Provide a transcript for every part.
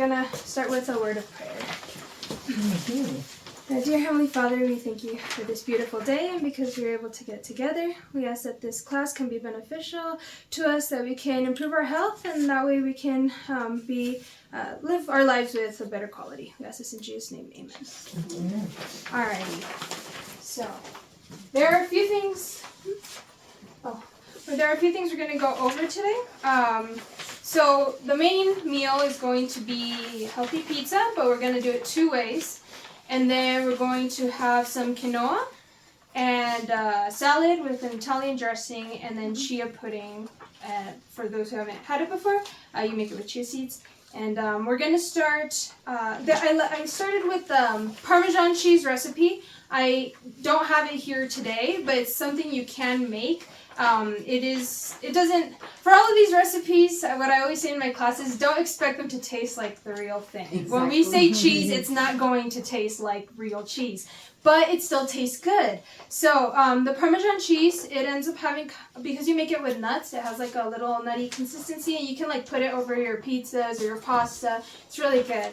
going to start with a word of prayer. Mm-hmm. Dear Heavenly Father, we thank you for this beautiful day, and because we were able to get together, we ask that this class can be beneficial to us, that we can improve our health, and that way we can live our lives with a better quality. We ask this in Jesus' name, amen. Mm-hmm. Alrighty, so there are a few things we're going to go over today. So the main meal is going to be healthy pizza, but we're going to do it two ways. And then we're going to have some quinoa and salad with an Italian dressing, and then chia pudding. For those who haven't had it before, you make it with chia seeds. And we're going to start, I started with the Parmesan cheese recipe. I don't have it here today, but it's something you can make. For all of these recipes, what I always say in my classes, don't expect them to taste like the real thing. Exactly. When we say cheese, it's not going to taste like real cheese, but it still tastes good. So the Parmesan cheese, it ends up having, because you make it with nuts, it has like a little nutty consistency, and you can like put it over your pizzas or your pasta. It's really good.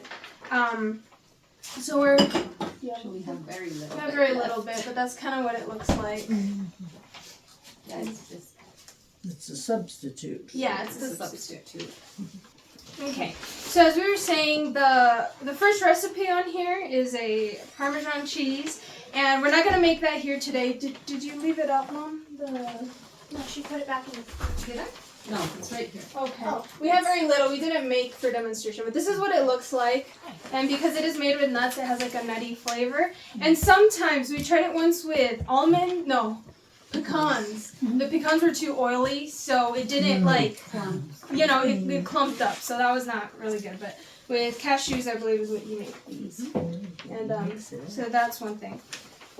So we have very little. We have very little bit, but that's kind of what it looks like. Yeah, It's a substitute. Yeah, it's a substitute. Okay, so as we were saying, the first recipe on here is a Parmesan cheese, and we're not going to make that here today. Did you leave it up, Mom? No, she put it back in. Did I? No, it's right here. Okay. Oh, we have very little. We didn't make for demonstration, but this is what it looks like. And because it is made with nuts, it has like a nutty flavor. And sometimes, we tried it once with pecans. The pecans were too oily, so it didn't it clumped up. So that was not really good. But with cashews, I believe is what you make these. And so that's one thing.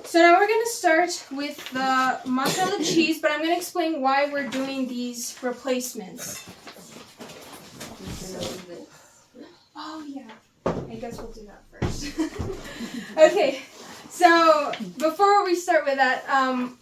So now we're going to start with the mozzarella cheese, but I'm going to explain why we're doing these replacements. Oh yeah, I guess we'll do that first. Okay. So before we start with that,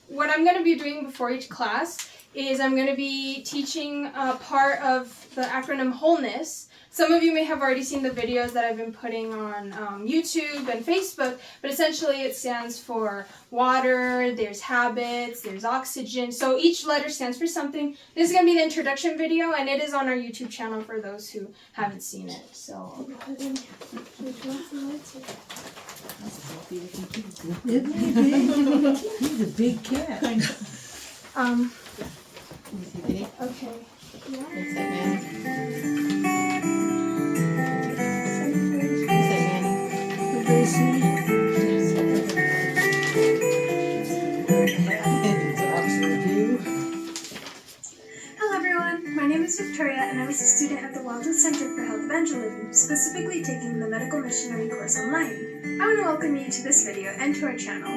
what I'm going to be doing before each class is I'm going to be teaching a part of the acronym wholeness. Some of you may have already seen the videos that I've been putting on YouTube and Facebook, but essentially it stands for water, there's habits, there's oxygen. So each letter stands for something. This is going to be the introduction video, and it is on our YouTube channel for those who haven't seen it. So He's a big cat. okay. Hello everyone, my name is Victoria and I was a student at the Walden Center for Health Evangelism, specifically taking the Medical Missionary course online. I want to welcome you to this video and to our channel.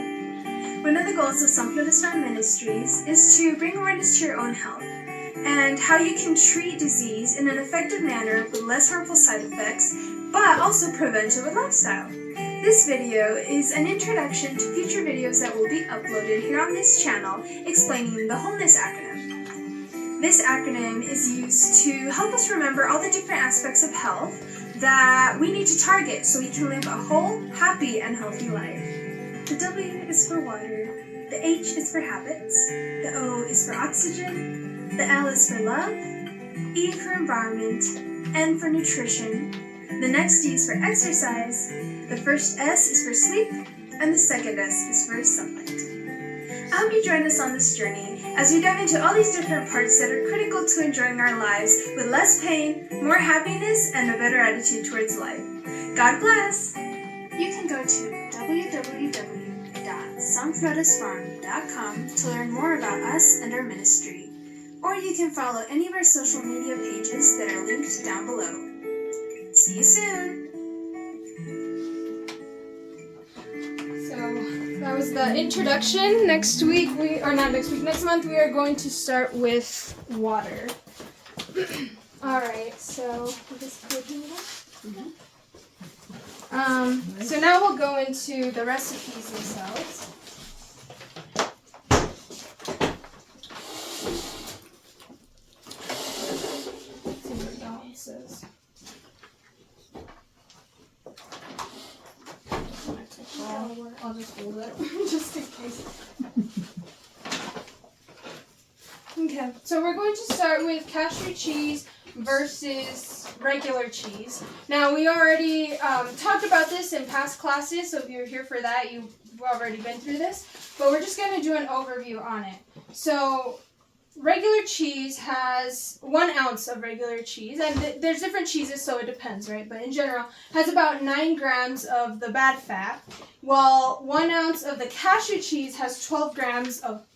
One of the goals of San Flores Farm Ministries is to bring awareness to your own health and how you can treat disease in an effective manner with less harmful side effects, but also prevent it with lifestyle. This video is an introduction to future videos that will be uploaded here on this channel explaining the wholeness acronym. This acronym is used to help us remember all the different aspects of health that we need to target so we can live a whole, happy, and healthy life. The W is for water, the H is for habits, the O is for oxygen, the L is for love, E for environment, N for nutrition, the next D is for exercise, the first S is for sleep, and the second S is for sunlight. I hope you join us on this journey as we dive into all these different parts that are critical to enjoying our lives with less pain, more happiness, and a better attitude towards life. God bless! You can go to www.sanflores.farm.com to learn more about us and our ministry. Or you can follow any of our social media pages that are linked down below. See you soon! So that was the introduction. Next month we are going to start with water. Alright, so so now we'll go into the recipes themselves. I'll just hold it just in case. Okay, so we're going to start with cashew cheese versus regular cheese. Now, we already talked about this in past classes, so if you're here for that, you've already been through this. But we're just going to do an overview on it. So, regular cheese has 1 ounce of regular cheese, and there's different cheeses, so it depends, right? But in general, has about 9 grams of the bad fat, while 1 ounce of the cashew cheese has 12 grams of,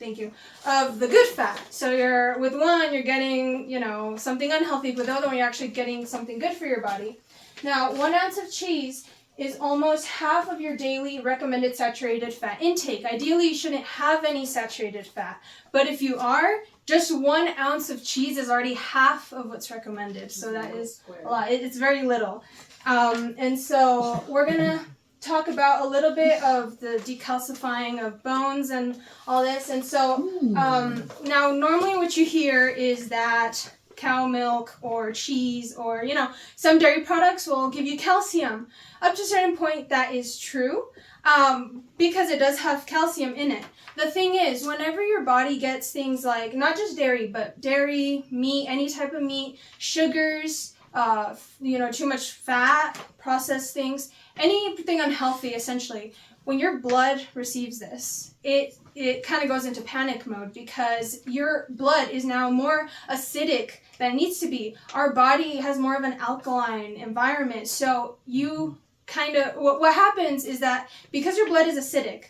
of the good fat. So with one, you're getting, something unhealthy, with the other one, you're actually getting something good for your body. Now, 1 ounce of cheese is almost half of your daily recommended saturated fat intake. Ideally, you shouldn't have any saturated fat, but if you are, just 1 ounce of cheese is already half of what's recommended. So that is a lot. It's very little. And so we're going to talk about a little bit of the decalcifying of bones and all this. And so now normally what you hear is that cow milk or cheese or, some dairy products will give you calcium. Up to a certain point, that is true because it does have calcium in it. The thing is, whenever your body gets things like, not just dairy, but dairy, meat, any type of meat, sugars, too much fat, processed things, anything unhealthy, essentially, when your blood receives this, it kind of goes into panic mode because your blood is now more acidic than it needs to be. Our body has more of an alkaline environment, so you kind of, what happens is that because your blood is acidic,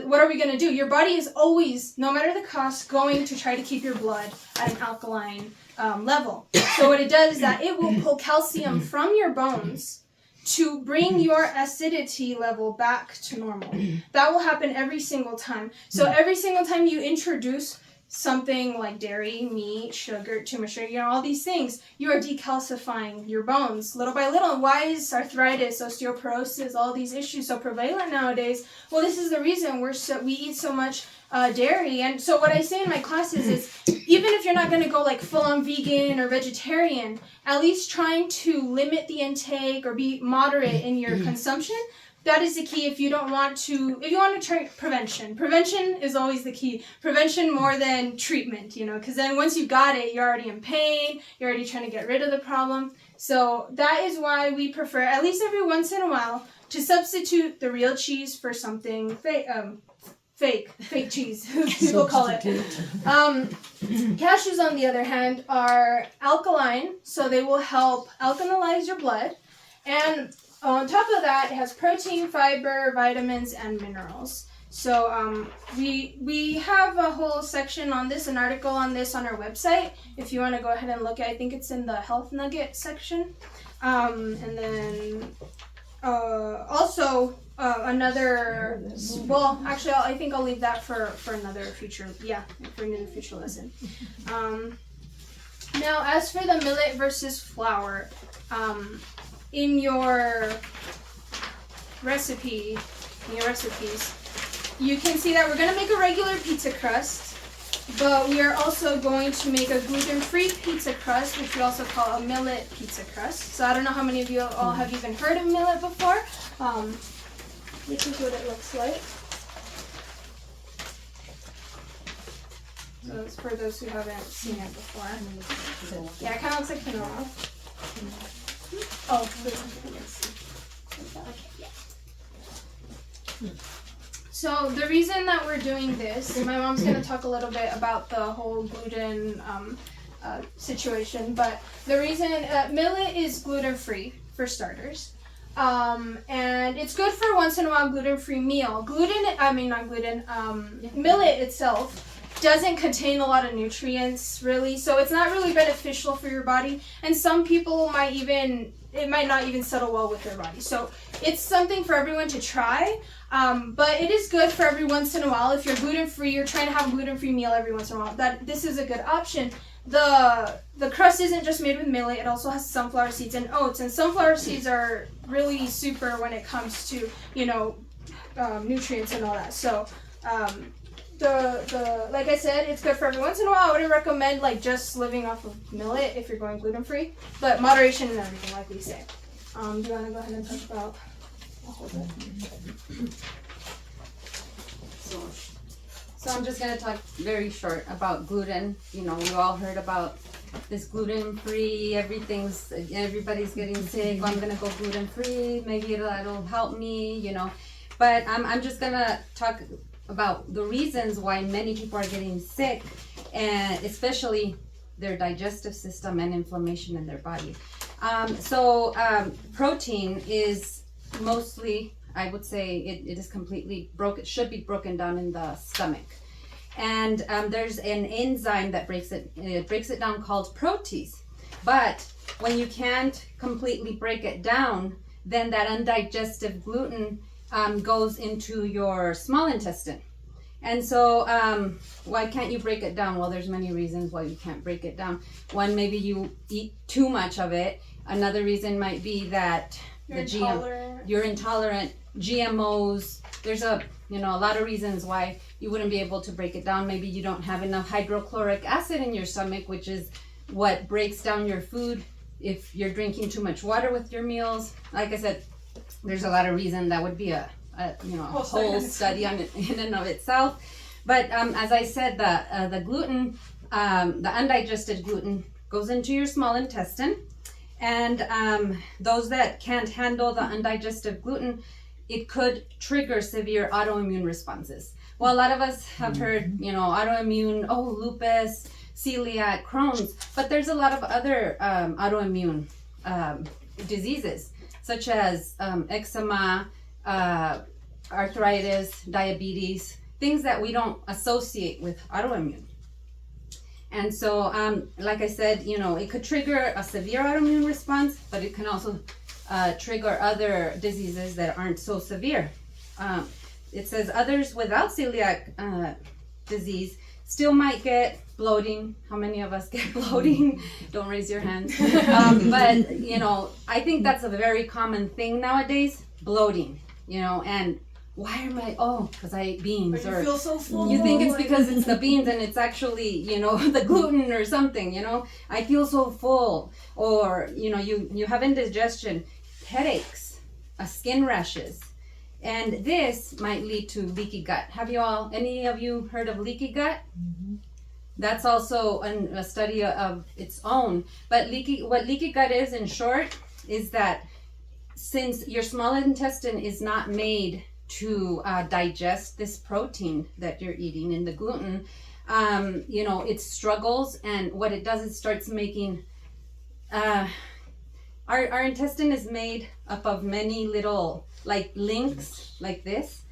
what are we going to do? Your body is always, no matter the cost, going to try to keep your blood at an alkaline level. So what it does is that it will pull calcium from your bones to bring your acidity level back to normal. That will happen every single time. So every single time you introduce something like dairy, meat, sugar, too much sugar, all these things, you are decalcifying your bones little by little. Why is arthritis, osteoporosis, all these issues so prevalent nowadays? Well, this is the reason we eat so much dairy. And so what I say in my classes is, even if you're not going to go like full-on vegan or vegetarian, at least trying to limit the intake or be moderate in your consumption. That is the key if you want to try prevention. Prevention is always the key. Prevention more than treatment, because then once you got it, you're already in pain, you're already trying to get rid of the problem. So that is why we prefer, at least every once in a while, to substitute the real cheese for something fake cheese, people call it. Cashews, on the other hand, are alkaline, so they will help alkalize your blood. And on top of that, it has protein, fiber, vitamins, and minerals. So we have a whole section on this, an article on this on our website. If you want to go ahead and look at it, I think it's in the health nugget section. And then also another, well, actually, I think I'll leave that for another future lesson. Now, as for the millet versus flour, in your recipes, you can see that we're going to make a regular pizza crust, but we are also going to make a gluten-free pizza crust, which we also call a millet pizza crust. So I don't know how many of you all have even heard of millet before. This is what it looks like. So it's for those who haven't seen it before. Yeah, it kind of looks like quinoa. Oh, so the reason that we're doing this, my mom's going to talk a little bit about the whole gluten situation, but the reason millet is gluten-free for starters, and it's good for once in a while gluten-free meal. Millet itself doesn't contain a lot of nutrients, really, so it's not really beneficial for your body, and some people it might not even settle well with their body. So it's something for everyone to try, but it is good for every once in a while. If you're gluten-free, you're trying to have a gluten-free meal every once in a while, this is a good option. The crust isn't just made with millet, it also has sunflower seeds and oats, and sunflower seeds are really super when it comes to, nutrients and all that. So like I said, it's good for every once in a while. I wouldn't recommend just living off of millet if you're going gluten-free, but moderation and everything, like we say. Do you want to go ahead and talk about? I'll hold it. gosh. So I'm just gonna talk very short about gluten. You know, we all heard about this gluten-free, everybody's getting sick. Oh, I'm gonna go gluten-free, maybe it'll help me, you know. But I'm just gonna talk about the reasons why many people are getting sick, and especially their digestive system and inflammation in their body. Protein is mostly, I would say, it is completely broken, should be broken down in the stomach. And there's an enzyme that breaks it down called protease. But when you can't completely break it down, then that undigested gluten goes into your small intestine. And so why can't you break it down? Well, there's many reasons why you can't break it down. One, maybe you eat too much of it. Another reason might be that you're intolerant, GMOs. There's a lot of reasons why you wouldn't be able to break it down. Maybe you don't have enough hydrochloric acid in your stomach, which is what breaks down your food. If you're drinking too much water with your meals, like I said, there's a lot of reasons. That would be a whole study on it in and of itself. But as I said, the gluten, the undigested gluten, goes into your small intestine, and those that can't handle the undigested gluten, it could trigger severe autoimmune responses. Well, a lot of us have heard, autoimmune, lupus, celiac, Crohn's, but there's a lot of other autoimmune diseases, such as eczema, arthritis, diabetes, things that we don't associate with autoimmune. And so, like I said, it could trigger a severe autoimmune response, but it can also trigger other diseases that aren't so severe. It says others without celiac disease still might get bloating. How many of us get bloating? Don't raise your hands. But, I think that's a very common thing nowadays, bloating, and why am I, because I ate beans. Or you feel so full. You think it's because it's the beans and it's actually, the gluten or something, I feel so full. Or, you have indigestion, headaches, skin rashes. And this might lead to leaky gut. Have any of you heard of leaky gut? Mm-hmm. That's also a study of its own. But what leaky gut is, in short, is that since your small intestine is not made to digest this protein that you're eating in the gluten, it struggles, and what it does is starts making our intestine is made up of many little links like this,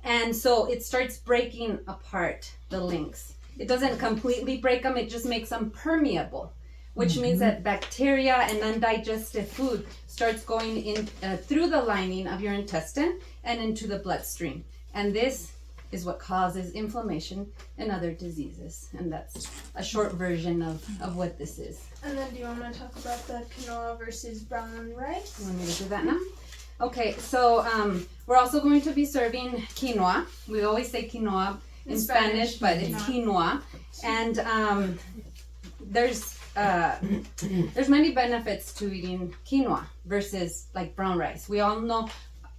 and so it starts breaking apart the links. It doesn't completely break them, it just makes them permeable, which means that bacteria and undigested food starts going in through the lining of your intestine and into the bloodstream. And this is what causes inflammation and other diseases. And that's a short version of what this is. And then do you want to talk about the quinoa versus brown rice? You want me to do that now? Okay, so we're also going to be serving quinoa. We always say quinoa in Spanish, but it's quinoa. And there's many benefits to eating quinoa versus brown rice. We all know,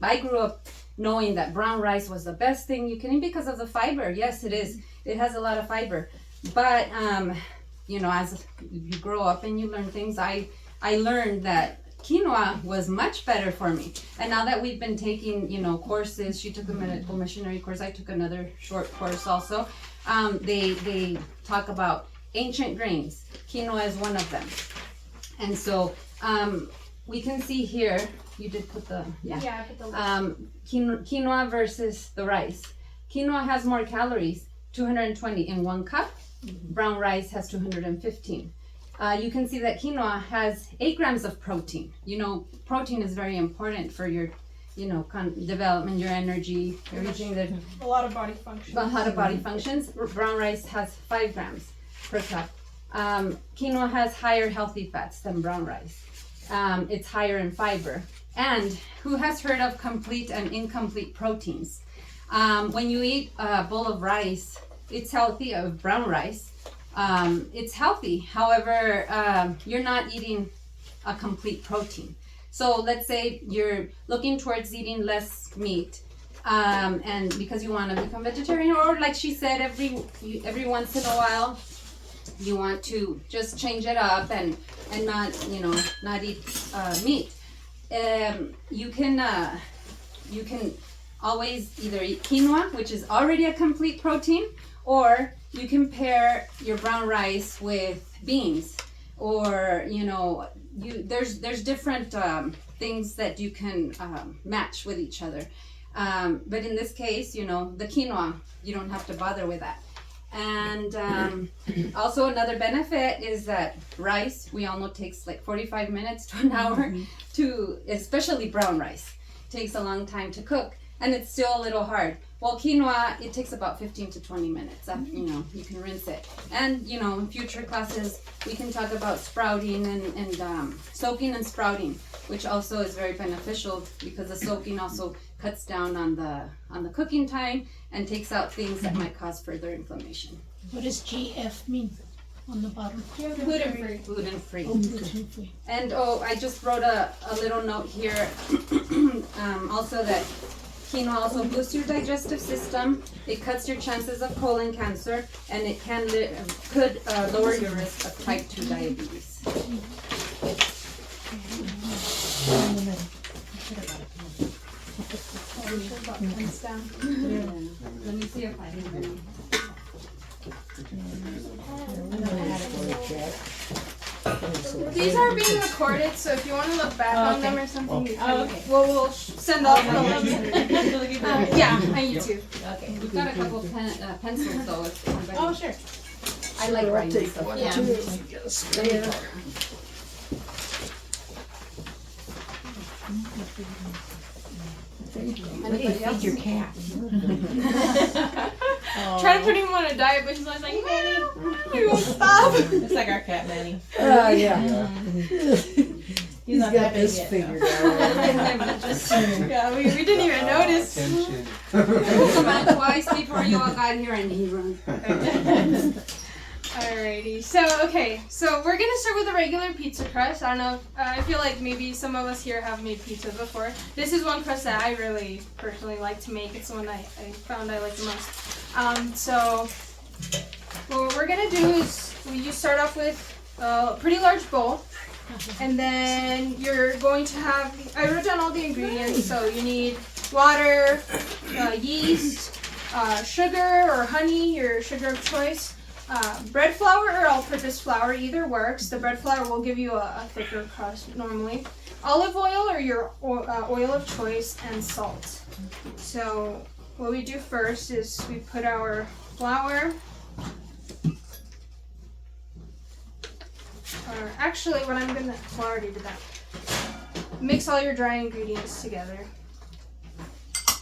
I grew up knowing that brown rice was the best thing you can eat because of the fiber. Yes, it is. It has a lot of fiber. But, as you grow up and you learn things, I learned that quinoa was much better for me. And now that we've been taking, courses, she took a medical missionary course, I took another short course also. They talk about ancient grains. Quinoa is one of them. And so we can see here, you did put the, I put the quinoa versus the rice. Quinoa has more calories, 220 in 1 cup. Brown rice has 215. You can see that quinoa has 8 grams of protein. Protein is very important for your, development, your energy, your reaching a lot of body functions. A lot of body functions. Brown rice has 5 grams per cup. Quinoa has higher healthy fats than brown rice. It's higher in fiber. And who has heard of complete and incomplete proteins? When you eat a bowl of rice, it's healthy, of brown rice. It's healthy. However, you're not eating a complete protein. So let's say you're looking towards eating less meat. And because you want to become vegetarian, or like she said, every once in a while, you want to just change it up and not not eat meat. You can always either eat quinoa, which is already a complete protein, or you can pair your brown rice with beans, or there's different things that you can match with each other. But in this case, the quinoa, you don't have to bother with that. And also another benefit is that rice, we all know, takes like 45 minutes to an hour to, especially brown rice, takes a long time to cook, and it's still a little hard. Well, quinoa, it takes about 15 to 20 minutes. You can rinse it. And, in future classes, we can talk about sprouting and soaking and sprouting, which also is very beneficial because the soaking also cuts down on the cooking time and takes out things that might cause further inflammation. What does GF mean on the bottom? Gluten free. Gluten free. Oh, gluten free. And I just wrote a little note here also that quinoa also boosts your digestive system. It cuts your chances of colon cancer, and it could lower your risk of type 2 diabetes. Let me see if I can. These are being recorded, so if you want to look back on them or something, you can. We'll send off the links. Yeah, on YouTube. Okay, we've got a couple pencils though. If somebody, Oh, sure. I like writing stuff. Yeah. Anybody else? Your cat. Try to put him on a diet, but he's always like, no, he won't stop. It's like our cat Manny. Yeah. He's not got that big this yet, figured out. Yeah, we didn't even notice. Attention. Come out twice before you all got here and he runs. Alrighty, so we're gonna start with a regular pizza crust. I don't know, I feel like maybe some of us here have made pizza before. This is one crust that I really personally like to make. It's the one I found I like the most. So what we're gonna do is you start off with a pretty large bowl, and then you're going to have, I wrote down all the ingredients, so you need water, yeast, sugar or honey, your sugar of choice, bread flour or all-purpose flour, either works. The bread flour will give you a thicker crust normally. Olive oil or your oil of choice, and salt. So what we do first is we put our flour, or actually what I'm gonna, well, I already did that. Mix all your dry ingredients together.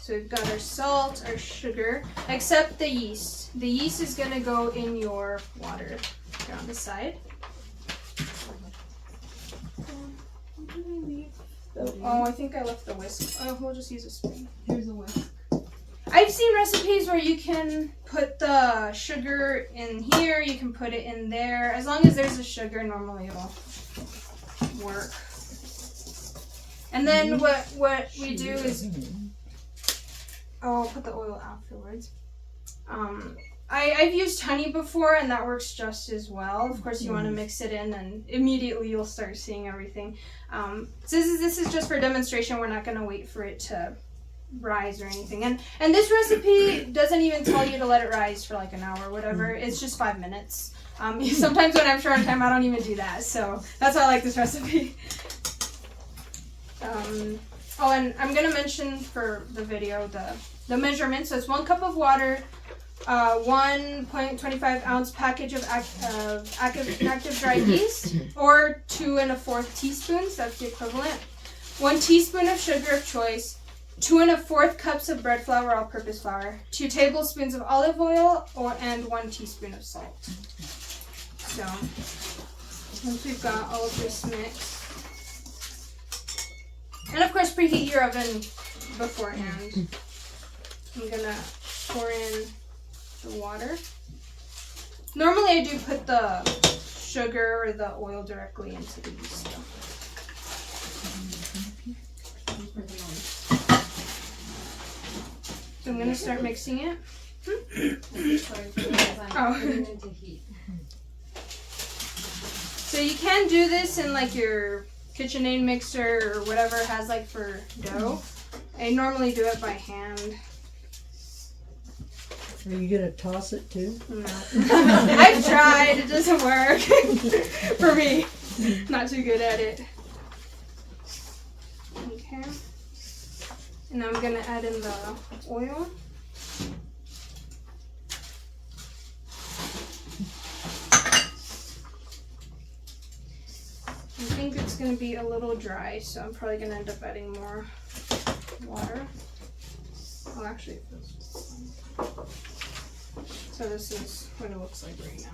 So we've got our salt, our sugar, except the yeast. The yeast is gonna go in your water here on the side. Oh, I think I left the whisk. Oh, we'll just use a spoon. Here's a whisk. I've seen recipes where you can put the sugar in here, you can put it in there. As long as there's a sugar, normally it'll work. And then what we do is, oh, I'll put the oil afterwards. I've used honey before, and that works just as well. Of course, you want to mix it in, and immediately you'll start seeing everything. So this is just for demonstration. We're not going to wait for it to rise or anything. And this recipe doesn't even tell you to let it rise for like an hour or whatever. It's just 5 minutes. Sometimes when I'm short on time, I don't even do that. So that's why I like this recipe. Oh, and I'm going to mention for the video the measurements. So it's 1 cup of water, 1.25 ounce package of active dry yeast, or 2 1/4 teaspoons, that's the equivalent, 1 teaspoon of sugar of choice, 2 1/4 cups of bread flour, all-purpose flour, 2 tablespoons of olive oil, and 1 teaspoon of salt. So once we've got all of this mixed, and of course preheat your oven beforehand. I'm gonna pour in the water. Normally I do put the sugar or the oil directly into the yeast. So I'm gonna start mixing it. Sorry, because I'm putting into heat. So you can do this in like your KitchenAid mixer or whatever it has like for dough. I normally do it by hand. Are you gonna toss it too? No. I've tried, it doesn't work for me. Not too good at it. Okay. And now I'm gonna add in the oil. I think it's gonna be a little dry, so I'm probably gonna end up adding more water. Oh, actually, it feels fine. So this is what it looks like right now.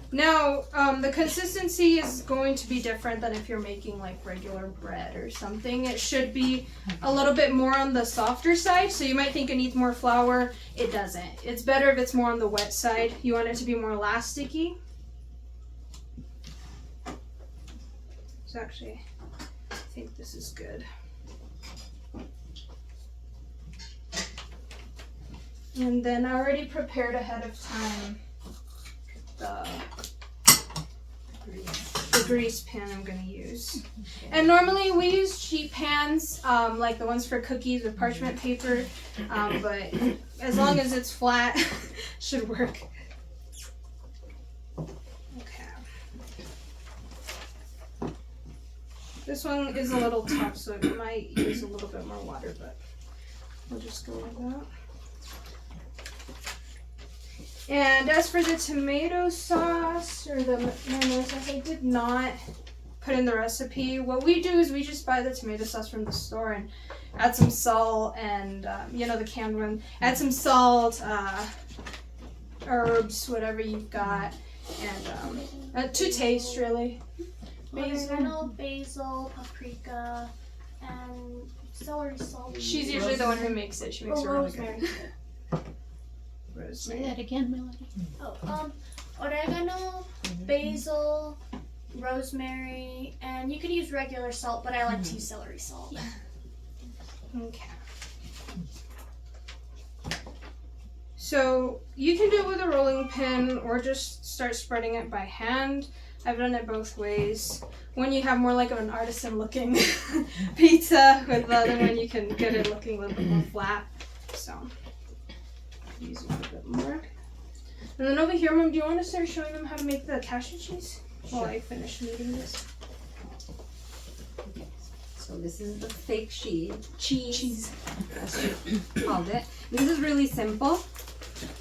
Now, the consistency is going to be different than if you're making like regular bread or something. It should be a little bit more on the softer side. So you might think it needs more flour. It doesn't. It's better if it's more on the wet side. You want it to be more elasticy. So actually, I think this is good. And then I already prepared ahead of time the grease pan I'm going to use. And normally we use cheap pans, like the ones for cookies with parchment paper, but as long as it's flat, should work. Okay. This one is a little tough, so it might use a little bit more water, but we'll just go with that. And as for the tomato sauce or the marinara sauce, I did not put in the recipe. What we do is we just buy the tomato sauce from the store and add some salt and, the canned one. Add some salt, herbs, whatever you've got, and to taste, really. Oregano, basil, paprika, and celery salt. She's usually the one who makes it. She makes it really rosemary. good. Say Rosemary. that again, Melody. Oregano, basil, rosemary, and you could use regular salt, but I like to use celery salt. Okay. So you can do it with a rolling pin or just start spreading it by hand. I've done it both ways. When you have more like an artisan looking pizza, with the other one you can get it looking a little bit more flat. So use a little bit more. And then over here, Mom, do you want to start showing them how to make the cashew cheese while I finish kneading this? So this is the fake cheese, as you called it. This is really simple.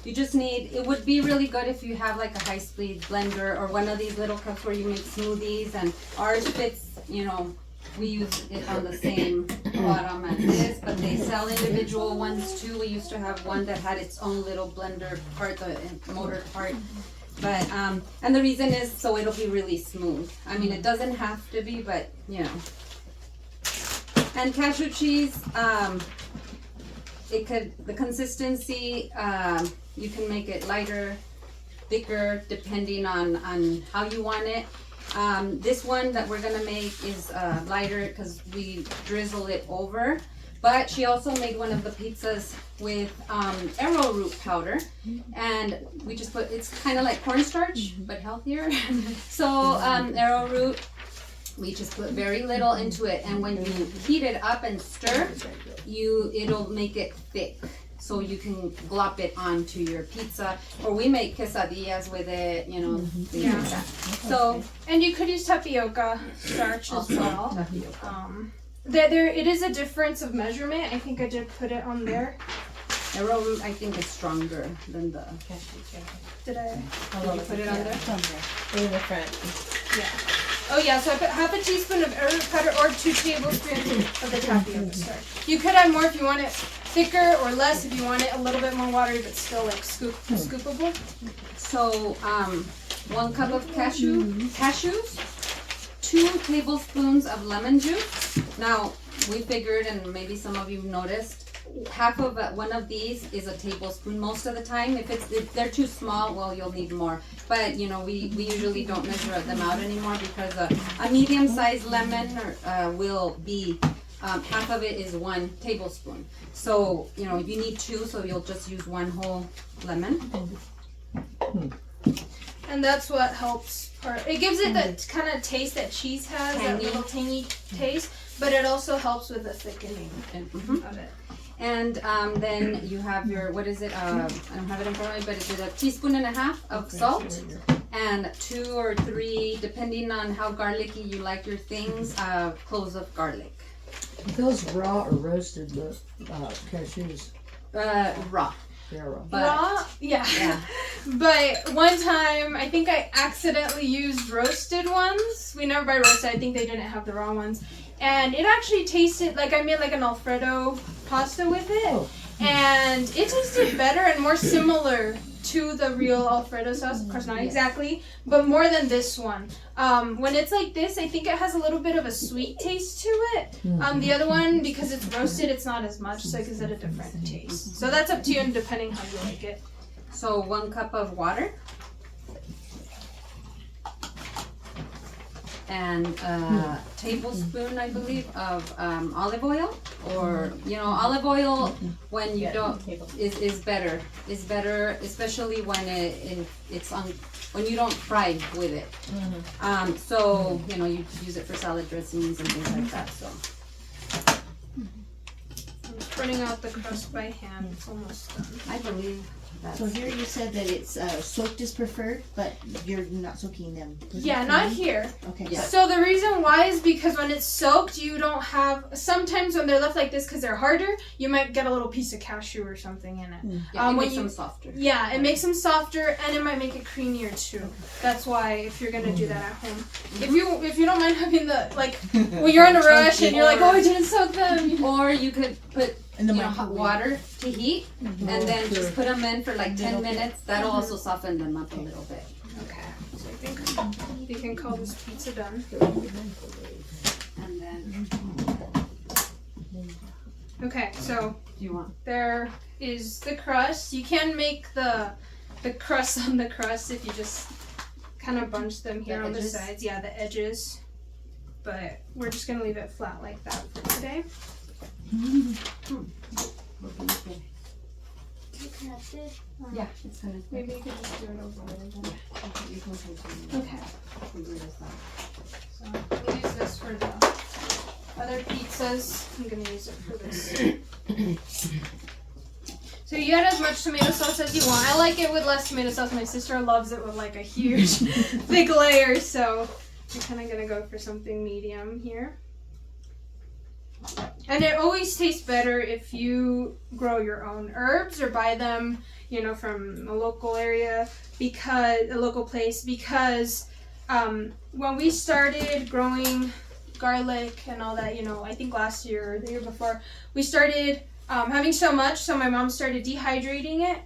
You just need, it would be really good if you have like a high-speed blender or one of these little cups where you make smoothies, and ours fits, we use it on the same bottom as this, but they sell individual ones too. We used to have one that had its own little blender part, the motor part. But, and the reason is so it'll be really smooth. I mean, it doesn't have to be, but, And cashew cheese, the consistency, you can make it lighter, thicker, depending on how you want it. This one that we're gonna make is lighter because we drizzle it over. But she also made one of the pizzas with arrowroot powder, and we just put, it's kind of like cornstarch, but healthier. So arrowroot, we just put very little into it, and when you heat it up and stir, it'll make it thick. So you can glop it onto your pizza, or we make quesadillas with it, things like that. So, and you could use tapioca starch as well. It is a difference of measurement. I think I did put it on there. arrowroot, I think, is stronger than the. Did I? Did you put it on there? In the front. Yeah. Oh yeah, so I put half a teaspoon of arrowroot powder or 2 tablespoons of the tapioca starch. You could add more if you want it thicker, or less if you want it a little bit more watery, but still like scoopable. So 1 cup of cashews, 2 tablespoons of lemon juice. Now we figured, and maybe some of you noticed, half of one of these is a tablespoon most of the time. If they're too small, well, you'll need more. But you know, we usually don't measure them out anymore because a medium-sized lemon will be half of it is 1 tablespoon. So you know, you need 2, so you'll just use 1 whole lemon. And that's what helps it gives it that kind of taste that cheese has, that little tangy taste, but it also helps with the thickening of it. And then you have your, what is it, I don't have it in front of me, but is it 1.5 teaspoons of salt and 2 or 3, depending on how garlicky you like your things, cloves of garlic. Are those raw or roasted, the cashews? Raw. Yeah, raw. Raw? Yeah. But one time, I think I accidentally used roasted ones. We never buy roasted. I think they didn't have the raw ones. And it actually tasted like I made like an Alfredo pasta with it. Oh. And it tasted better and more similar to the real Alfredo sauce. Of course, not exactly, but more than this one. When it's like this, I think it has a little bit of a sweet taste to it. The other one, because it's roasted, it's not as much, so it gives it a different taste. So that's up to you and depending how you like it. So 1 cup of water. And a tablespoon, I believe, of olive oil, or you know, olive oil when you don't is better, especially when it's on when you don't fry with it. So you know, you use it for salad dressings and things like that. So I'm spreading out the crust by hand. It's almost done. I believe that's. So here you said that it's soaked is preferred, but you're not soaking them. Yeah, not here. Okay. Yeah. So the reason why is because when it's soaked, you don't have. Sometimes when they're left like this, because they're harder, you might get a little piece of cashew or something in it. Yeah, it when makes them softer. Yeah, it makes them softer, and it might make it creamier too. That's why if you're gonna do that at home, if you don't mind having the like when you're in a rush and you're like, oh, I didn't soak them. Or you could put In the hot water to heat, and then just put them in for like 10 minutes. That'll also soften them up a little bit. Okay, so I think we can call this pizza done. And then, Okay, so you want? there is the crust. You can make the crust on the crust if you just kind of bunch them here on the sides. Yeah, the edges. But we're just gonna leave it flat like that for today. Connected. Yeah, it's gonna. Maybe you could just do it over there then. Okay. So I'm gonna use this for the other pizzas. I'm gonna use it for this. So you add as much tomato sauce as you want. I like it with less tomato sauce. My sister loves it with like a huge, thick layer. So I'm kind of gonna go for something medium here. And it always tastes better if you grow your own herbs or buy them, you know, from a local area, a local place, because when we started growing garlic and all that, you know, I think last year or the year before, we started having so much, so my mom started dehydrating it,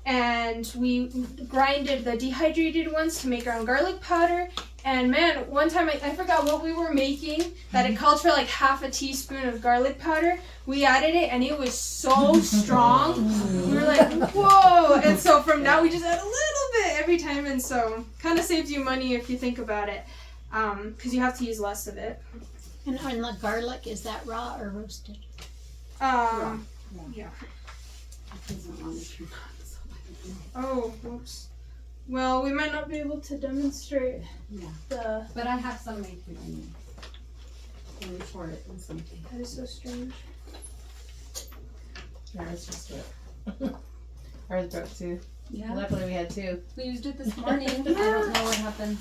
and we grinded the dehydrated ones to make our own garlic powder. And man, one time I forgot what we were making, that it called for like half a teaspoon of garlic powder. We added it and it was so strong. We were like, whoa. And so from now we just add a little bit every time, and so kind of saves you money if you think about it, because you have to use less of it. And on the garlic, is that raw or roasted? Yeah. Doesn't want to turn on, so Oh, whoops. Well, we might not be able to demonstrate the... But I have some made for you. For it and something. That is so strange. Yeah, that's just it. Ours broke too. Yeah. Luckily we had 2. We used it this morning. I don't know what happened.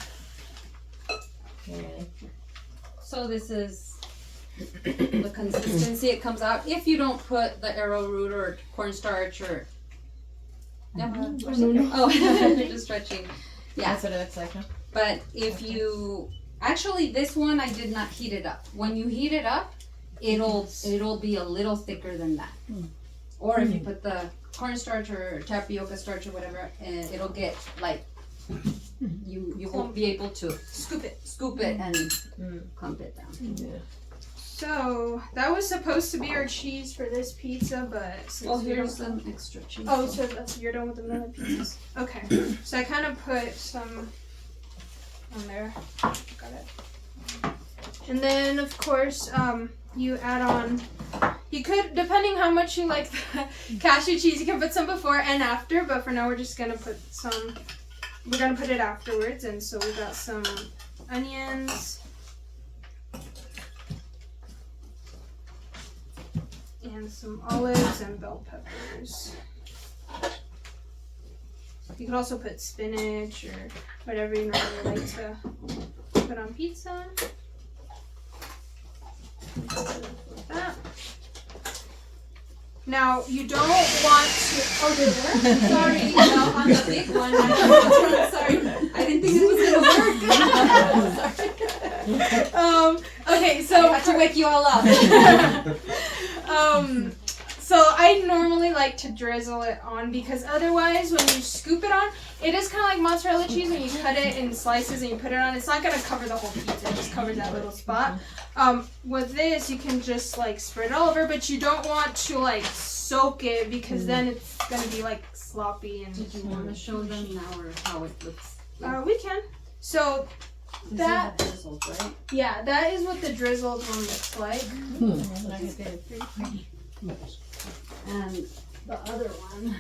Okay. So this is the consistency it comes out. If you don't put the arrowroot or cornstarch or... Yeah. Oh, you're just stretching. Yeah. That's what it looks like, huh? But if you... Actually, this one I did not heat it up. When you heat it up, it'll be a little thicker than that. Or if you put the cornstarch or tapioca starch or whatever, it'll get like... You won't be able to Scoop it. scoop it and clump it down. Yeah. So that was supposed to be our cheese for this pizza, but since Well, we here's don't- some extra cheese. Oh, so you're done with the melon pizzas. Okay, so I kind of put some on there. Got it. And then of course, you add on. You could, depending how much you like the cashew cheese, you can put some before and after. But for now, we're just gonna put some. We're gonna put it afterwards, and so we got some onions. And some olives and bell peppers. You could also put spinach or whatever you normally like to put on pizza. Like that. Now you don't want to. Oh, did it work? Sorry, no, on the big one. Sorry, I didn't think it was gonna work. Okay, so I had to wake you all up. So I normally like to drizzle it on because otherwise when you scoop it on, it is kind of like mozzarella cheese when you cut it in slices and you put it on, it's not going to cover the whole pizza, it just covers that little spot. With this, you can just like spread it all over, but you don't want to like soak it because then it's going to be like sloppy. And Did you want to show them now or how it looks? we can. So that, drizzled, right? yeah, that is what the drizzled one looks like. And the other one.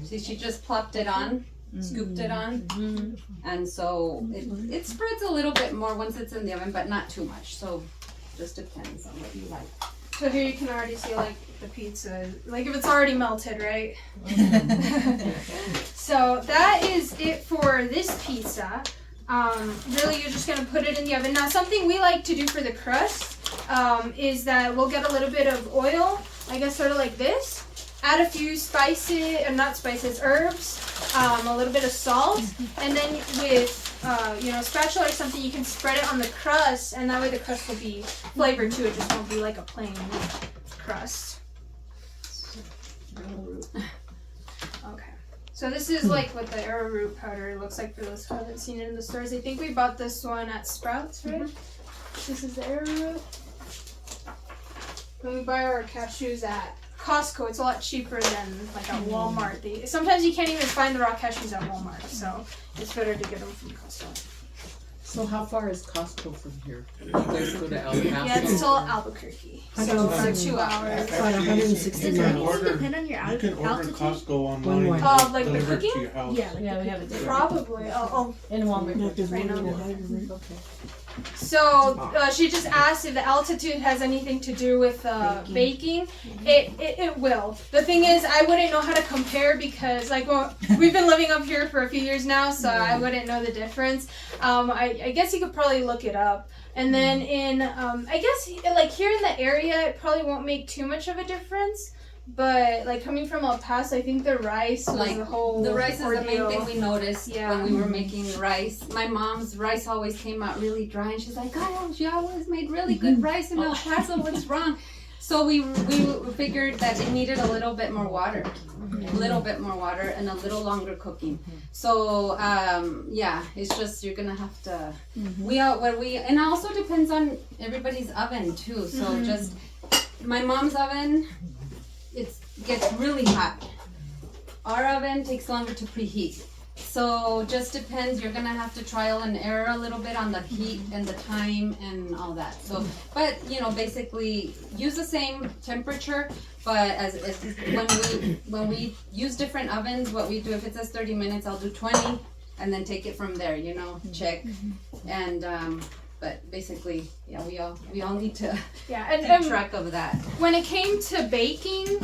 See, she just plopped it on, scooped it on, and so it spreads a little bit more once it's in the oven, but not too much. So just depends on what you like. So here you can already see like the pizza, like if it's already melted, right? So that is it for this pizza. Really you're just gonna put it in the oven. Now something we like to do for the crust is that we'll get a little bit of oil, I guess sort of like this. Add a few spices, or not spices, herbs, a little bit of salt, and then with a spatula or something, you can spread it on the crust, and that way the crust will be flavored too. It just won't be like a plain crust. Okay. So this is like what the arrowroot powder looks like for those who haven't seen it in the stores. I think we bought this one at Sprouts, right? This is the arrowroot. When we buy our cashews at Costco, it's a lot cheaper than like at Walmart. Sometimes you can't even find the raw cashews at Walmart, so it's better to get them from Costco. So how far is Costco from here? You guys go to El Paso? Yeah, it's still Albuquerque, so about 2 hours. It's like 160 Does anything miles. depend on your You can order altitude? Costco One online. way. and Like the deliver it to cooking? your house. Yeah, like Yeah, we have it. Probably. Oh. In Walmart. No, 'cause Right we now. need a higher rate. Okay. So she just asked if the altitude has anything to do with baking. It will. The thing is, I wouldn't know how to compare because we've been living up here for a few years now, so I wouldn't know the difference. I guess you could probably look it up. And then I guess like here in the area, it probably won't make too much of a difference. But like coming from El Paso, I think the rice was Like, the whole The rice is the main ordeal. thing we noticed Yeah. when we were making rice. My mom's rice always came out really dry, and she's like, "Oh, she always made really good rice in El Paso. What's wrong?" So we figured that it needed a little bit more water, a little bit more water, and a little longer cooking. So yeah, it's just you're gonna have to. And it also depends on everybody's oven too. So just my mom's oven. It gets really hot. Our oven takes longer to preheat. So just depends. You're gonna have to trial and error a little bit on the heat and the time and all that. So, but basically use the same temperature. But as when we use different ovens, what we do, if it says 30 minutes, I'll do 20, and then take it from there. Check. And but basically, yeah, we all need to keep track of that. When it came to baking,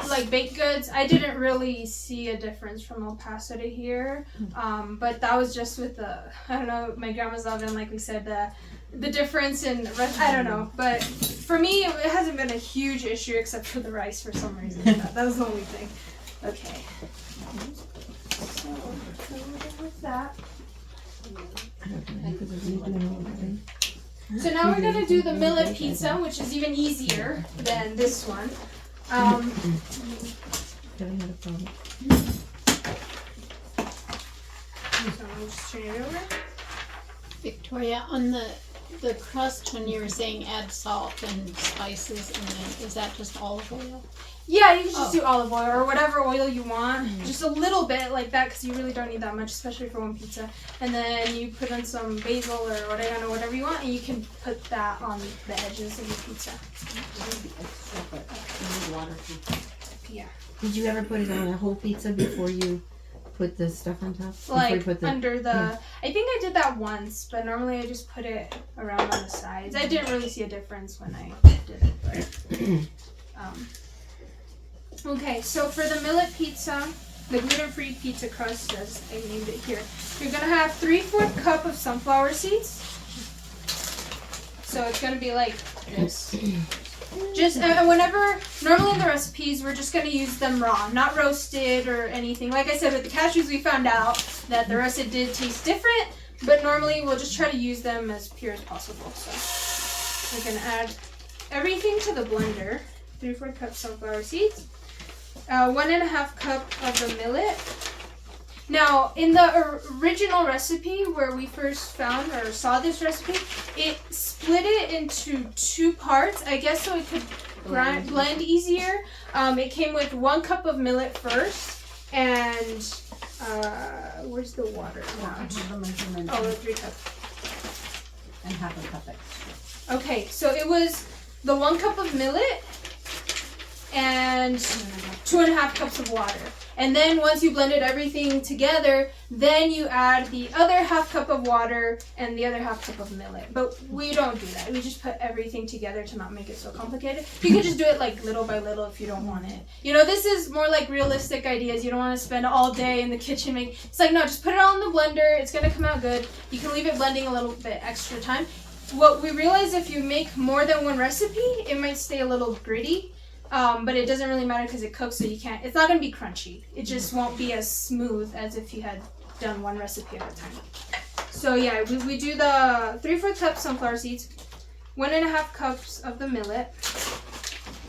like baked goods, I didn't really see a difference from El Paso to here. But that was just with my grandma's oven, like we said, the difference in, I don't know. But for me, it hasn't been a huge issue except for the rice for some reason. That was the only thing. Okay. So, with that. So now we're gonna do the millet pizza, which is even easier than this one. So I'll just turn it over. Victoria, on the The crust, when you were saying add salt and spices, and then is that just olive oil? Yeah, you can just do olive oil or whatever oil you want. Just a little bit like that because you really don't need that much, especially for one pizza. And then you put in some basil or oregano, whatever you want, and you can put that on the edges of your pizza. Yeah. Did you ever put it on a whole pizza before you put the stuff on top? Before Like you put the, under the, yeah. I think I did that once, but normally I just put it around on the sides. I didn't really see a difference when I did it, but, okay, so for the millet pizza, the gluten-free pizza crust, as I named it here, you're gonna have 3/4 cup of sunflower seeds. So it's gonna be like this. Just whenever, normally in the recipes, we're just going to use them raw, not roasted or anything. Like I said, with the cashews, we found out that the rest did taste different, but normally we'll just try to use them as pure as possible. So we're going to add everything to the blender. 3/4 cup sunflower seeds, 1.5 cup of the millet. Now, in the original recipe where we first found or saw this recipe, it split it into 2 parts, I guess so it could blend easier. It came with 1 cup of millet first, and where's the water amount? Oh, the 3 cups. And half a cup extra. Okay, so it was the 1 cup of millet and 2.5 cups of water. And then once you blended everything together, then you add the other 1/2 cup of water and the other 1/2 cup of millet. But we don't do that. We just put everything together to not make it so complicated. You can just do it like little by little if you don't want it. You know, this is more like realistic ideas. You don't want to spend all day in the kitchen making. It's like, no, just put it all in the blender. It's going to come out good. You can leave it blending a little bit extra time. What we realize, if you make more than one recipe, it might stay a little gritty. But it doesn't really matter because it cooks, so you can't. It's not going to be crunchy. It just won't be as smooth as if you had done one recipe at a time. So yeah, we do the 3/4 cup sunflower seeds, 1.5 cups of the millet.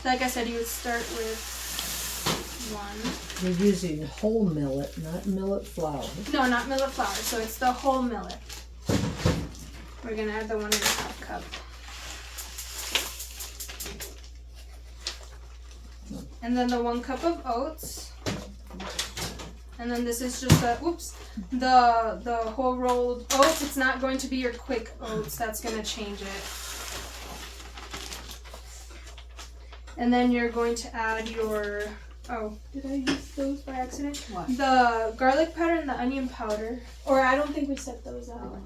Like I said, you would start with 1. You're using whole millet, not millet flour. No, not millet flour. So it's the whole millet. We're gonna add the 1.5 cup. And then the 1 cup of oats. And then this is just the whole rolled oats. It's not going to be your quick oats. That's going to change it. And then you're going to add your, did I use those by accident? What? The garlic powder and the onion powder. Or I don't think we set those out.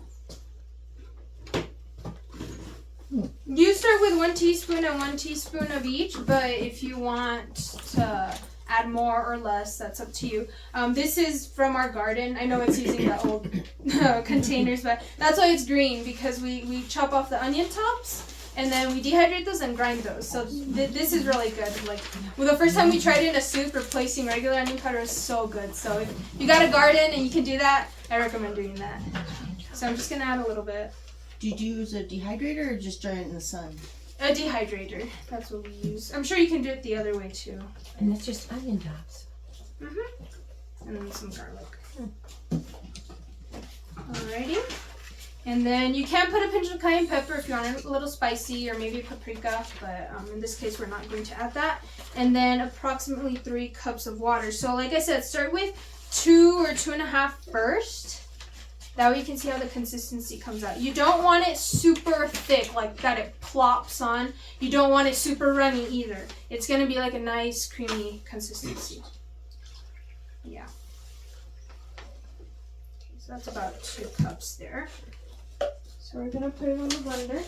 You start with 1 teaspoon and 1 teaspoon of each, but if you want to add more or less, that's up to you. This is from our garden. I know it's using the old containers, but that's why it's green, because we chop off the onion tops and then we dehydrate those and grind those. So this is really good. Like, well, the first time we tried it in a soup, replacing regular onion powder is so good. So if you got a garden and you can do that, I recommend doing that. So I'm just gonna add a little bit. Did you use a dehydrator or just dry it in the sun? A dehydrator. That's what we use. I'm sure you can do it the other way too. And that's just onion tops. And then some garlic. Alrighty. And then you can put a pinch of cayenne pepper if you want it a little spicy, or maybe paprika, but in this case we're not going to add that. And then approximately 3 cups of water. So like I said, start with 2 or 2.5 first. That way you can see how the consistency comes out. You don't want it super thick, like that it plops on. You don't want it super runny either. It's going to be like a nice creamy consistency. Yeah. Okay, so that's about 2 cups there. So we're going to put it on the blender.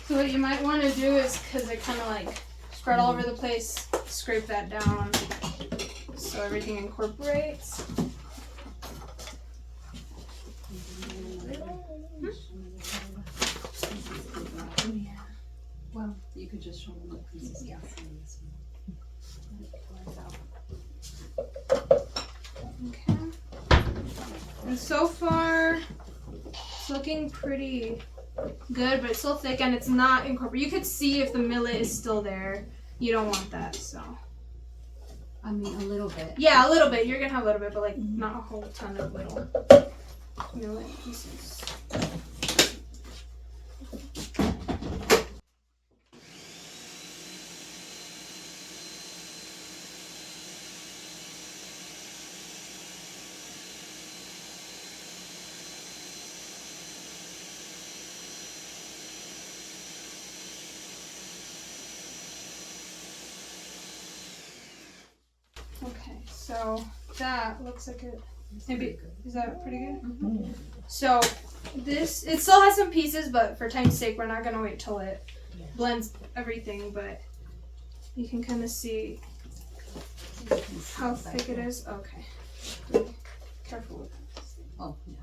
So what you might want to do is, because it kind of like spread all over the place, scrape that down so everything incorporates. Well, you could just show them the consistency. Yeah. Okay. And so far, it's looking pretty good, but it's still thick and it's not incorporated. You could see if the millet is still there. You don't want that, so. I mean, a little bit. Yeah, a little bit. You're gonna have a little bit, but like not a whole ton of little millet pieces. Okay, so that looks like it. Maybe is that pretty good? Mm-hmm. So this it still has some pieces, but for time's sake, we're not gonna wait till it blends everything. But you can kind of see how thick it is. Okay, really careful with that. Oh, yeah.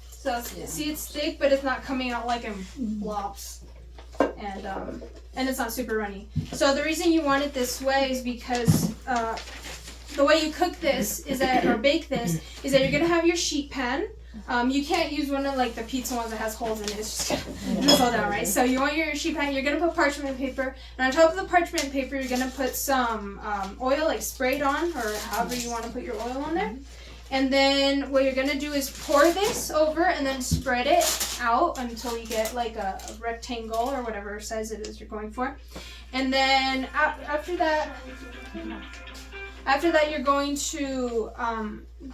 So see, it's thick, but it's not coming out like in blobs, and it's not super runny. So the reason you want it this way is because the way you cook this is that, or bake this, is that you're gonna have your sheet pan. You can't use one of like the pizza ones that has holes in it. It's just gonna fall down, right? So you want your sheet pan. You're gonna put parchment paper, and on top of the parchment paper, you're gonna put some oil, like sprayed on, or however you want to put your oil on there. And then what you're gonna do is pour this over, and then spread it out until you get like a rectangle or whatever size it is you're going for. And then after that, you're going to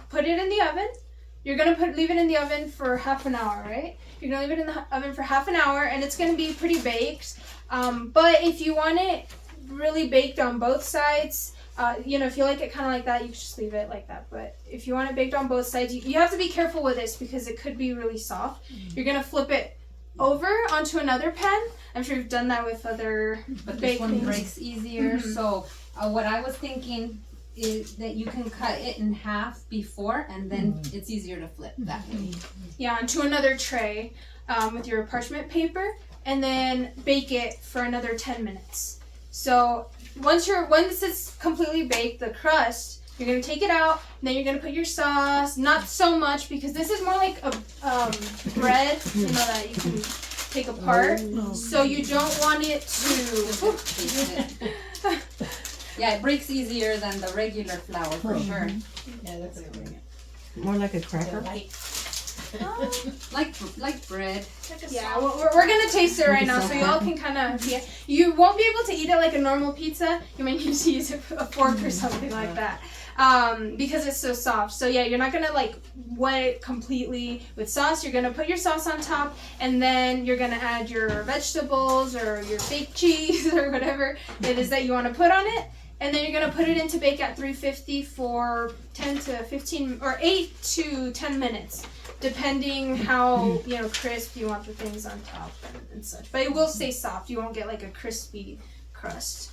put it in the oven. You're gonna leave it in the oven for half an hour, right? You're gonna leave it in the oven for half an hour, and it's gonna be pretty baked. But if you want it really baked on both sides, if you like it kind of like that, you can just leave it like that. But if you want it baked on both sides, you have to be careful with this because it could be really soft. You're gonna flip it over onto another pan. I'm sure you've done that with other But baked this one things. breaks easier. Mhm. So what I was thinking is that you can cut it in half before, and then it's easier to flip that way. Yeah, onto another tray with your parchment paper, and then bake it for another 10 minutes. So once it's completely baked, the crust, you're gonna take it out, and then you're gonna put your sauce. Not so much because this is more like a bread, that you can take apart. So you don't want it to. Yeah, it breaks easier than the regular flour for sure. Yeah, that's good. More like a cracker. Like bread. Yeah, we're gonna taste it right now, so y'all can kind of. Yeah, you won't be able to eat it like a normal pizza. You might need to use a fork or something like that, because it's so soft. So yeah, you're not gonna like wet it completely with sauce. You're gonna put your sauce on top, and then you're gonna add your vegetables or your baked cheese or whatever it is that you want to put on it. And then you're going to put it into bake at 350 for 10 to 15 or 8 to 10 minutes, depending how, crisp you want the things on top and such. But it will stay soft. You won't get like a crispy crust.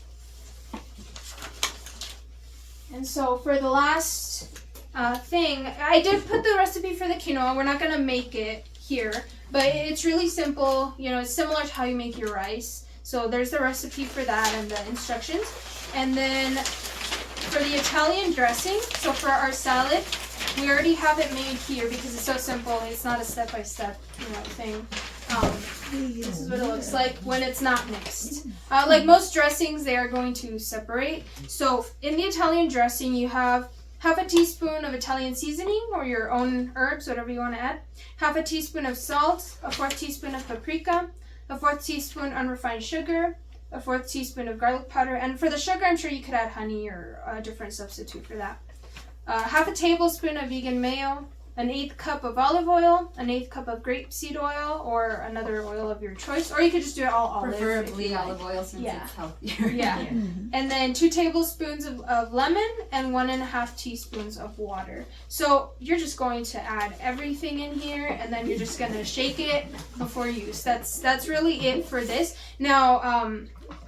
And so for the last thing, I did put the recipe for the quinoa. We're not going to make it here, but it's really simple. It's similar to how you make your rice. So there's the recipe for that and the instructions. And then for the Italian dressing, so for our salad, we already have it made here because it's so simple. It's not a step-by-step thing. This is what it looks like when it's not mixed. Like most dressings, they are going to separate. So in the Italian dressing, you have half a teaspoon of Italian seasoning or your own herbs, whatever you want to add, half a teaspoon of salt, a 1/4 teaspoon of paprika, a 1/4 teaspoon unrefined sugar, a 1/4 teaspoon of garlic powder, and for the sugar, I'm sure you could add honey or a different substitute for that. Half a tablespoon of vegan mayo, an 1/8 cup of olive oil, an 1/8 cup of grapeseed oil, or another oil of your choice, or you could just do it all olive. Preferably olive oil since it's healthier. Yeah. And then 2 tablespoons of lemon and 1.5 teaspoons of water. So you're just going to add everything in here, and then you're just gonna shake it before use. That's really it for this. Now,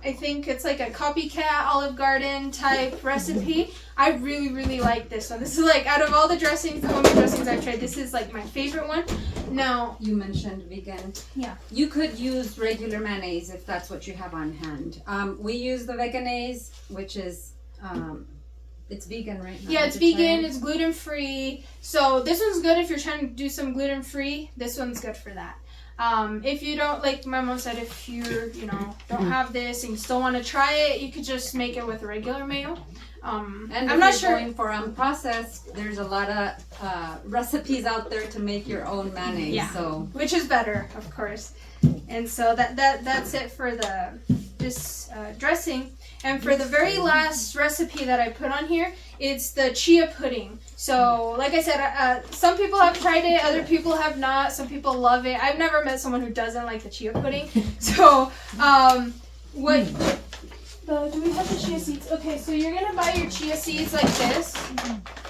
I think it's like a copycat Olive Garden type recipe. I really, really like this one. This is like, out of all the dressings, the homemade dressings I've tried, this is like my favorite one. Now, You mentioned vegan. Yeah. You could use regular mayonnaise if that's what you have on hand. We use the veganese, which is it's vegan, right? Not yeah, it's vegetarian. vegan, it's gluten free. So this one's good if you're trying to do some gluten free. This one's good for that. If you don't, like my mom said, if you don't have this and you still want to try it, you could just make it with regular mayo. And I'm if not you're sure. going for unprocessed, there's a lot of recipes out there to make your own mayonnaise. Yeah. So Which is better, of course. And so that's it for this dressing. And for the very last recipe that I put on here, it's the chia pudding. So, like I said, some people have tried it, other people have not. Some people love it. I've never met someone who doesn't like the chia pudding. So, do we have the chia seeds? Okay, so you're gonna buy your chia seeds like this.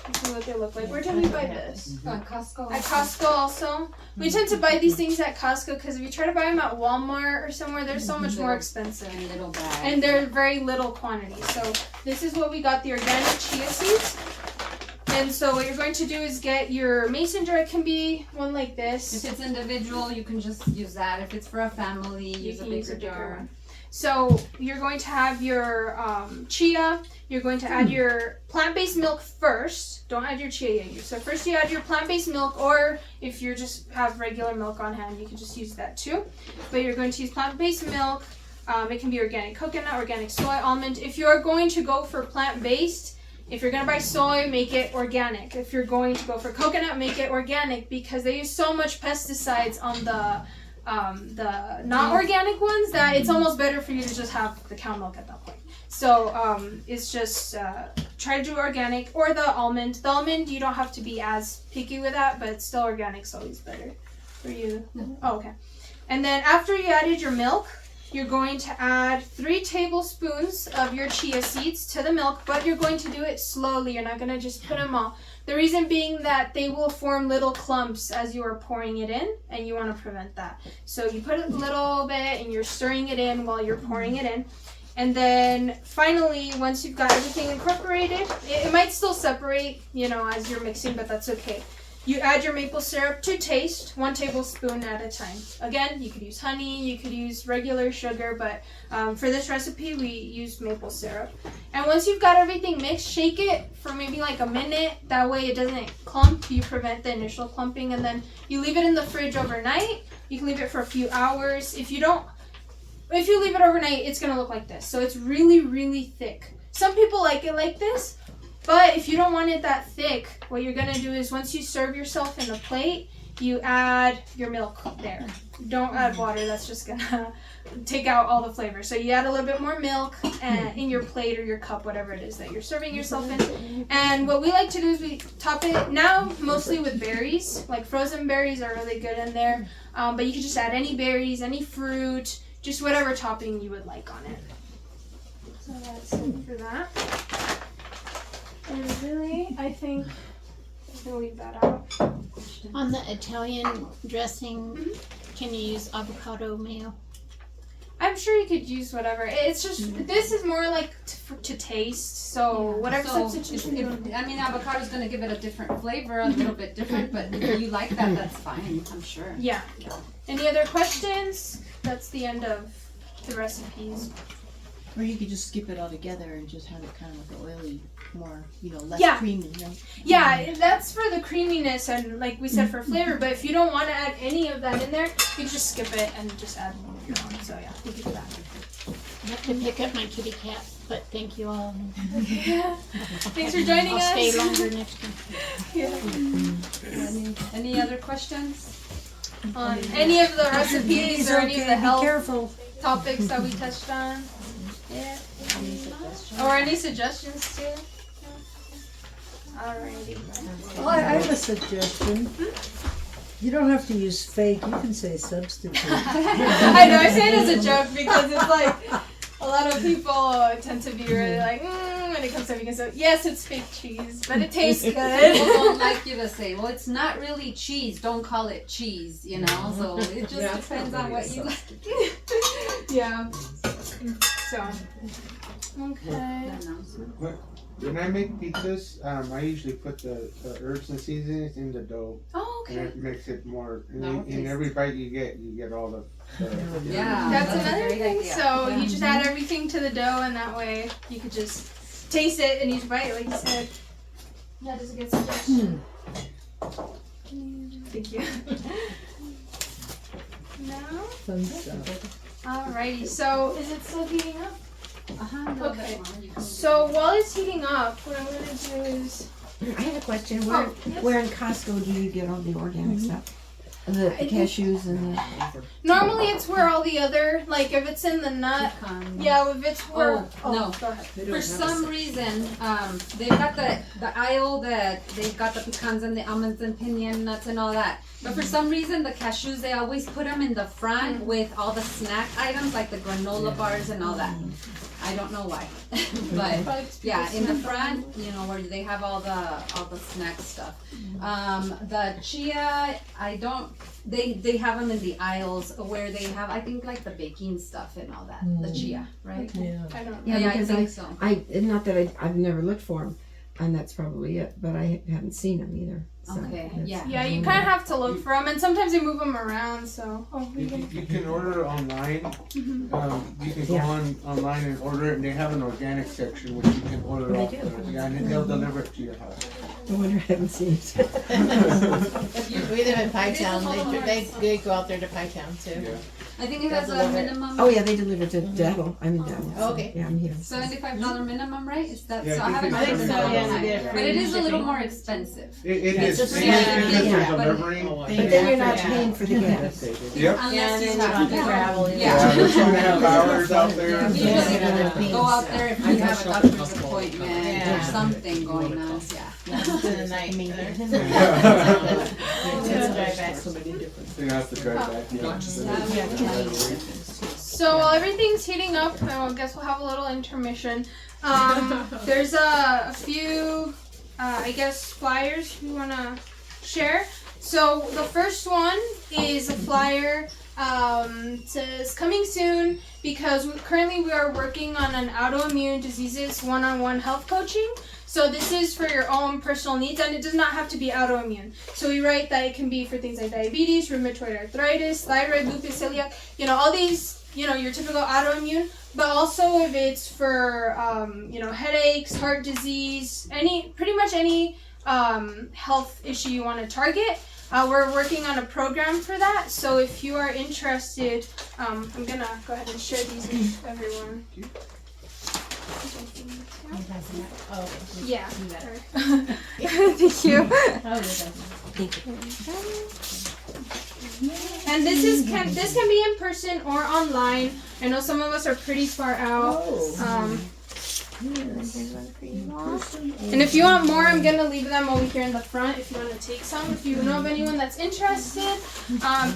This is what they look like. Where did we buy this? Costco. At Costco also. We tend to buy these things at Costco because if you try to buy them at Walmart or somewhere, they're so much more expensive. In little bags. And they're very little quantity. So this is what we got, the organic chia seeds. And so what you're going to do is get your mason jar. It can be one like this. If it's individual, you can just use that. If it's for a family, use a can use bigger jar. one. So you're going to have your chia. You're going to add your plant-based milk first. Don't add your chia yet. So first you add your plant-based milk, or if you just have regular milk on hand, you can just use that too. But you're going to use plant-based milk. It can be organic coconut, organic soy, almond. If you're going to go for plant-based, if you're going to buy soy, make it organic. If you're going to go for coconut, make it organic, because they use so much pesticides on the not organic ones that it's almost better for you to just have the cow milk at that point. So it's just try to do organic, or the almond. The almond, you don't have to be as picky with that, but still organic's always better for you. Oh, okay. And then after you added your milk, you're going to add 3 tablespoons of your chia seeds to the milk, but you're going to do it slowly. You're not going to just put them all. The reason being that they will form little clumps as you are pouring it in, and you want to prevent that. So you put a little bit and you're stirring it in while you're pouring it in. And then finally, once you've got everything incorporated, it might still separate, as you're mixing, but that's okay. You add your maple syrup to taste, 1 tablespoon at a time. Again, you could use honey, you could use regular sugar, but for this recipe, we used maple syrup. And once you've got everything mixed, shake it for maybe like a minute. That way it doesn't clump. You prevent the initial clumping. And then you leave it in the fridge overnight. You can leave it for a few hours. If you leave it overnight, it's going to look like this. So it's really, really thick. Some people like it like this. But if you don't want it that thick, what you're going to do is once you serve yourself in the plate, you add your milk there. Don't add water. That's just going to take out all the flavor. So you add a little bit more milk in your plate or your cup, whatever it is that you're serving yourself in. And what we like to do is we top it now mostly with berries. Like frozen berries are really good in there. But you can just add any berries, any fruit, just whatever topping you would like on it. So that's it for that. And really, I think I'm going to leave that out. On the Italian dressing, can you use avocado mayo? I'm sure you could use whatever. It's just, this is more like to taste, so whatever substitution you want. Avocado's going to give it a different flavor, a little bit different, but if you like that, that's fine, I'm sure. Yeah. Any other questions? That's the end of the recipes. Or you could just skip it all together and just have it kind of like an oily, more, less creamy, right? Yeah, that's for the creaminess and like we said for flavor, but if you don't want to add any of that in there, you can just skip it and just add your own. So yeah, you can do that. I have to pick up my kitty cat, but thank you all. Thanks for joining us. I'll stay longer next time. Yeah. Any other questions? On any of the recipes or any of the health careful. topics that we touched on? Yeah. Or any suggestions too? Alrighty. Well, I have a suggestion. You don't have to use fake. You can say substitute. I know, I say it as a joke because it's like a lot of people tend to be really like, when it comes to vegan. So yes, it's fake cheese, but it tastes good. People don't like you to say, well, it's not really cheese. Don't call it cheese, So it just depends on what you like. Yeah. So, okay. When I make pizzas, I usually put the herbs and seasonings in the dough. Oh, Okay. And it makes it more. No, In every bite you get all the. Yeah, That's a another great thing. idea. So Yeah. you just add everything to the dough, and that way you could just taste it in each bite, like you said. That is a good suggestion. Thank you. Now, Fun stuff. alrighty. So is it still heating up? Uh-huh, Okay. So while it's heating up, what I'm gonna do is. I have a question. Oh, yes. Where in Costco do you get all the organic stuff? The think- cashews and the. Normally it's where all the other, like if it's in the nut. Yeah, if it's where. no. Go ahead. For some reason, they've got the aisle that they've got the pecans and the almonds and pinyon nuts and all that. But for some reason, the cashews, they always put them in the front with all the snack items like the granola bars and all that. I don't know why, but yeah, in the front, you know, where they have all the snack stuff. The chia, I don't. They have them in the aisles where they have, I think, like the baking stuff and all that. The chia, right? Yeah. I don't know. Yeah, I because think so. not that I've never looked for them, and that's probably it. But I haven't seen them either. So Okay, that's- yeah. Yeah, you kind of have to look for them, and sometimes they move them around. So, You can order online. Mm-hmm. You can go Yeah. online and order it, and they have an organic section which you can order They off. do. Yeah, and then they'll deliver it to your house. I wonder I haven't seen it. We live in Pie Town. They go out there to Pie Town too. Yeah. I think it has They'll a deliver it. minimum. Oh yeah, they deliver to Dattle. I'm in Dattle. Oh, okay. Yeah, I'm here. $75 minimum, right? Is that Yeah, so? I I haven't think I think it's so, ordered yeah, online. they get But it is a little shipping. more expensive. It is. just Because yeah, they're but- delivering. Oh, But then you're not yeah. paying for the gas. Yep. Unless Yeah, you then have you have to travel. Yeah. Yeah, they're 2.5 hours out there. Yeah. Yeah. Usually go out there if you have a doctor's appointment or Yeah. something going on. Yeah. Spend the night there. Yeah. Then drive back. So many different. So you have to drive back. Yeah. So while everything's heating up, I guess we'll have a little intermission. There's a few, I guess, flyers we want to share. So the first one is a flyer. Says coming soon because currently we are working on an autoimmune diseases one-on-one health coaching. So this is for your own personal needs, and it does not have to be autoimmune. So we write that it can be for things like diabetes, rheumatoid arthritis, thyroid, lupus, celiac, all these, your typical autoimmune. But also if it's for, headaches, heart disease, pretty much any health issue you want to target. We're working on a program for that. So if you are interested, I'm gonna go ahead and share these with everyone. Oh, Yeah. you got it. Thank you. And this can be in person or online. I know some of us are pretty far out. And if you want more, I'm gonna leave them over here in the front if you want to take some. If you know of anyone that's interested,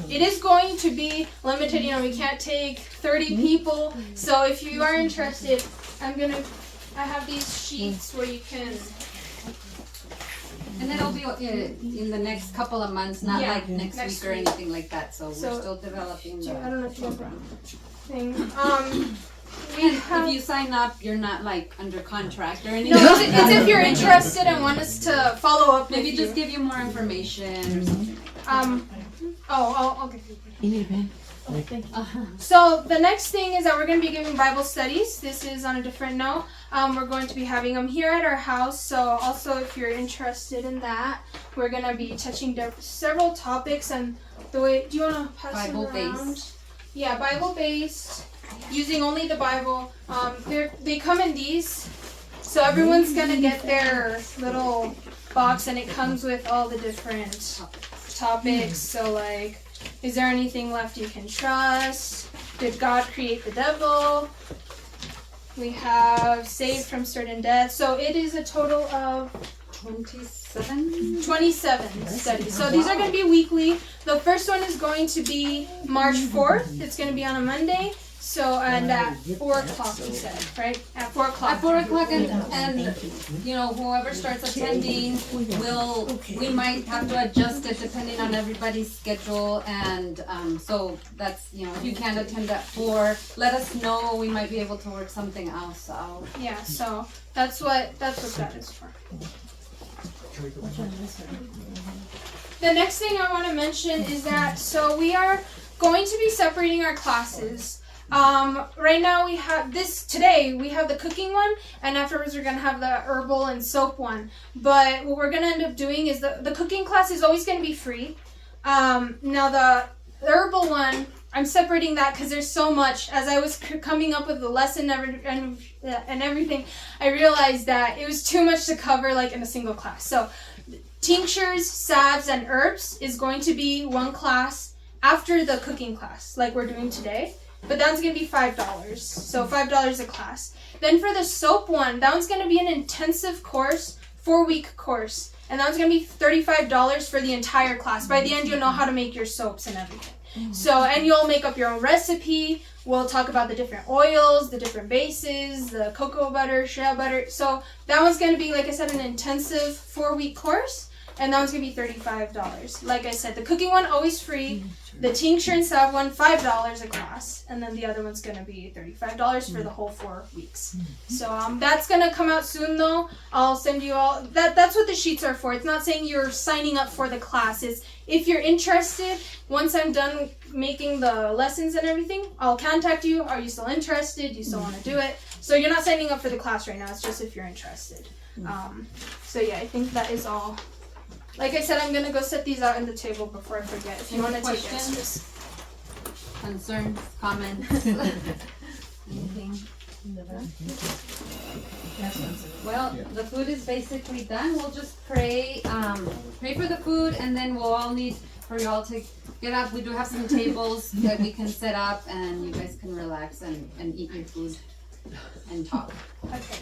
it is going to be limited. We can't take 30 people. So if you are interested, I have these sheets where you can. And it'll be in the next couple of months, not Yeah, like next week or anything like that. So we're So- still developing the I don't know if you have program. thing. And if you sign up, you're not like under contract or anything. No, it's if you're interested and want us to follow up. Maybe with just you. give you more information or something. I'll give you. You need a pen? So the next thing is that we're going to be giving Bible studies. This is on a different note. We're going to be having them here at our house. So also if you're interested in that, we're going to be touching several topics. And the way, do you want to pass them around? Bible-based. Yeah, Bible-based, using only the Bible. They come in these. So everyone's going to get their little box, and it comes with all the different topics. So like, is there anything left you can trust? Did God create the devil? We have saved from certain death. So it is a total of 27 studies. So these are going to be weekly. The first one is going to be March 4th. It's going to be on a Monday. So, and at 4 o'clock, you said, right? At 4 o'clock. At 4 o'clock, and whoever starts attending we might have to adjust it depending on everybody's schedule, and so that's if you can't attend at 4, let us know. We might be able to work something else out. Yeah. So that's what that is for. the next thing I want to mention is that so we are going to be separating our classes. Right now we have today we have the cooking one, and afterwards we're gonna have the herbal and soap one. But what we're gonna end up doing is the cooking class is always gonna be free. Now the herbal one, I'm separating that because there's so much. As I was coming up with the lesson and everything, I realized that it was too much to cover like in a single class. So tinctures, salves, and herbs is going to be one class after the cooking class, like we're doing today. But that's going to be $5. So $5 a class. Then for the soap one, that one's going to be an intensive course, 4-week course. And that one's going to be $35 for the entire class. By the end, you'll know how to make your soaps and everything. So, and you'll make up your own recipe. We'll talk about the different oils, the different bases, the cocoa butter, shea butter. So that one's going to be, like I said, an intensive 4-week course. And that one's going to be $35. Like I said, the cooking one, always free. The tincture and salve one, $5 a class. And then the other one's going to be $35 for the whole 4 weeks. So that's going to come out soon, though. I'll send you all. That's what the sheets are for. It's not saying you're signing up for the classes. If you're interested, once I'm done making the lessons and everything, I'll contact you. Are you still interested? Do you still want to do it? So you're not signing up for the class right now. It's just if you're interested. So yeah, I think that is all. Like I said, I'm going to go set these out on the table before I forget. If you want to take extras. Concerns, comments, anything? Well, the food is basically done. We'll just pray for the food, and then we'll all need for you all to get up. We do have some tables that we can set up, and you guys can relax and eat your food and talk. Okay.